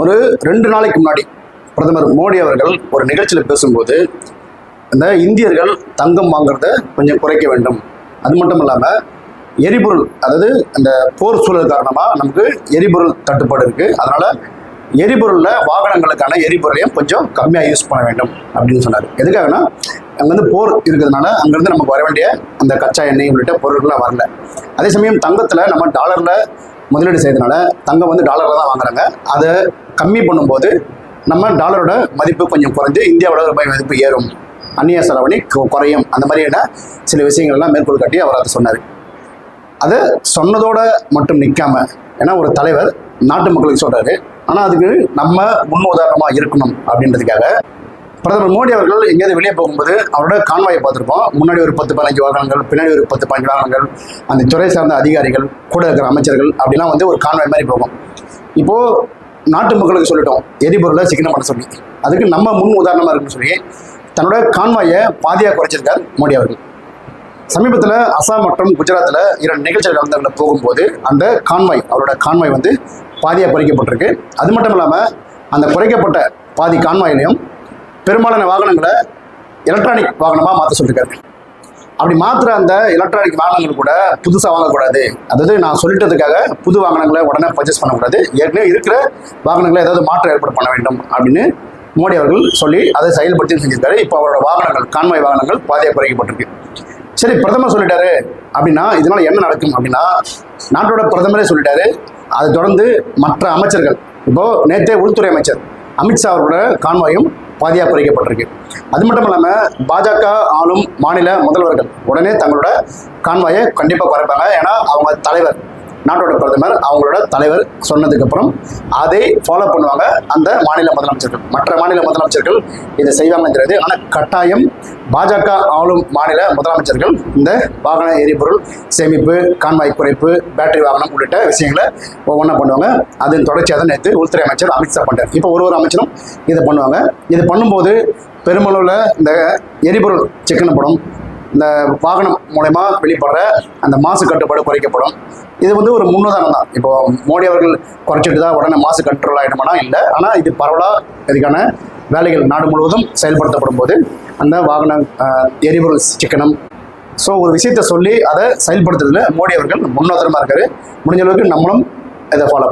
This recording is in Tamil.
ஒரு 2 நாளைக்கு முன்னாடி பிரதமர் மோடி அவர்கள் ஒரு நிகழ்ச்சியில் பேசும்போது இந்த இந்தியர்கள் தங்கம் வாங்குறத கொஞ்சம் குறைக்க வேண்டும், அது மட்டும் இல்லாமல் எரிபொருள், அதாவது அந்த போர் சூழல் காரணமாக நமக்கு எரிபொருள் தட்டுப்பாடு இருக்குது, அதனால் எரிபொருளில் வாகனங்களுக்கான எரிபொருளையும் கொஞ்சம் கம்மியாக யூஸ் பண்ண வேண்டும் அப்படின்னு சொன்னார். எதுக்காகனா அங்கேருந்து போர் இருக்கிறதுனால அங்கேருந்து நமக்கு வர வேண்டிய அந்த கச்சா எண்ணெய் உள்ளிட்ட பொருட்கள்லாம் வரல. அதே சமயம் தங்கத்தில் நம்ம டாலரில் முதலீடு செய்யறதுனால தங்கம் வந்து டாலரில் தான் வாங்குறாங்க. அதை கம்மி பண்ணும்போது நம்ம டாலரோட மதிப்பு கொஞ்சம் குறைஞ்சு இந்தியாவோட ரூபாய் மதிப்பு ஏறும், அந்நிய செலவணி குறையும், அந்த மாதிரியான சில விஷயங்கள்லாம் மேற்கோள் காட்டி அவர் அதை சொன்னார். அதை சொன்னதோட மட்டும் நிற்காம, ஏன்னா ஒரு தலைவர் நாட்டு மக்களுக்கு சொல்கிறாரு, ஆனால் அதுக்கு நம்ம முன் உதாரணமாக இருக்கணும் அப்படின்றதுக்காக பிரதமர் மோடி அவர்கள் எங்கேயாவது வெளியே போகும்போது அவரோட கான்வாயை பார்த்துருப்போம். முன்னாடி ஒரு 10-15 வாகனங்கள், பின்னாடி ஒரு 10-15 வாகனங்கள், அந்த துறை சார்ந்த அதிகாரிகள், கூட இருக்கிற அமைச்சர்கள், அப்படிலாம் வந்து ஒரு கான்வாய் மாதிரி போகும். இப்போது நாட்டு மக்களுக்கு சொல்லிட்டோம் எரிபொருளை சிக்கனம் பண்ண சொல்லி, அதுக்கு நம்ம முன் உதாரணமாக இருக்குன்னு சொல்லி தன்னோட கான்வாயை பாதியாக குறைச்சிருக்கார் மோடி அவர்கள். சமீபத்தில் அசாம் மற்றும் குஜராத்தில் 2 நிகழ்ச்சிகள் கலந்து போகும்போது அந்த கான்வாய், அவரோட கான்வாய் வந்து பாதியாக குறைக்கப்பட்டிருக்கு. அது மட்டும் இல்லாமல் அந்த குறைக்கப்பட்ட பாதி கான்வாயிலையும் பெரும்பாலான வாகனங்களை எலக்ட்ரானிக் வாகனமாக மாற்ற சொல்லியிருக்காரு. அப்படி மாத்திர அந்த எலக்ட்ரானிக் வாகனங்கள் கூட புதுசாக வாங்கக்கூடாது, அதாவது நான் சொல்லிட்டதுக்காக புது வாகனங்களை உடனே பர்ச்சேஸ் பண்ணக்கூடாது, ஏற்கனவே இருக்கிற வாகனங்களை ஏதாவது மாற்றம் ஏற்பாடு பண்ண வேண்டும் அப்படின்னு மோடி அவர்கள் சொல்லி அதை செயல்படுத்தி செஞ்சிருக்காரு. இப்போ அவரோட வாகனங்கள், கான்வாய் வாகனங்கள் பாதியாக குறைக்கப்பட்டிருக்கு. சரி, பிரதமர் சொல்லிட்டாரு அப்படின்னா இதனால என்ன நடக்கும் அப்படின்னா, நாட்டோட பிரதமரே சொல்லிட்டாரு, அதை தொடர்ந்து மற்ற அமைச்சர்கள், இப்போது நேற்றே உள்துறை அமைச்சர் அமித்ஷா அவர்களோட கான்வாயும் பாதியாக குறைக்கப்பட்டிருக்கு. அது மட்டும் இல்லாமல் பாஜக ஆளும் மாநில முதல்வர்கள் உடனே தங்களோட கான்வாயை கண்டிப்பாக குறைப்பாங்க. ஏன்னா அவங்க தலைவர், நாட்டோட பிரதமர், அவங்களோட தலைவர் சொன்னதுக்கப்புறம் அதை ஃபாலோ பண்ணுவாங்க அந்த மாநில முதலமைச்சர்கள். மற்ற மாநில முதலமைச்சர்கள் இதை செய்வாங்கன்னு தெரியாது, ஆனால் கட்டாயம் பாஜக ஆளும் மாநில முதலமைச்சர்கள் இந்த வாகன எரிபொருள் சேமிப்பு, கான்வாய் குறைப்பு, பேட்டரி வாகனம் உள்ளிட்ட விஷயங்களை ஒவ்வொன்றா பண்ணுவாங்க. அதன் தொடர்ச்சியாக தான் நேற்று உள்துறை அமைச்சர் அமித்ஷா பண்ணார். இப்போ ஒரு அமைச்சரும் இதை பண்ணுவாங்க. இது பண்ணும்போது பெருமளவில் இந்த எரிபொருள் சிக்கனப்படும், இந்த வாகனம் மூலமா வெளிப்படுற அந்த மாசு கட்டுப்பாடு குறைக்கப்படும். இது வந்து ஒரு முன்னுதாரணம் தான். இப்போ மோடி அவர்கள் குறைச்சிட்டு தான் உடனே மாசு கண்ட்ரோல் ஆகிடுமானா இல்லை, ஆனால் இது பரவலாக இதுக்கான வேலைகள் நாடு முழுவதும் செயல்படுத்தப்படும் போது அந்த வாகன எரிபொருள் சிக்கனம், ஸோ ஒரு விஷயத்தை சொல்லி அதை செயல்படுத்துறதுல மோடி அவர்கள் முன்னுதாரணமாக இருக்காரு. முடிஞ்ச அளவுக்கு நம்மளும் இதை ஃபாலோ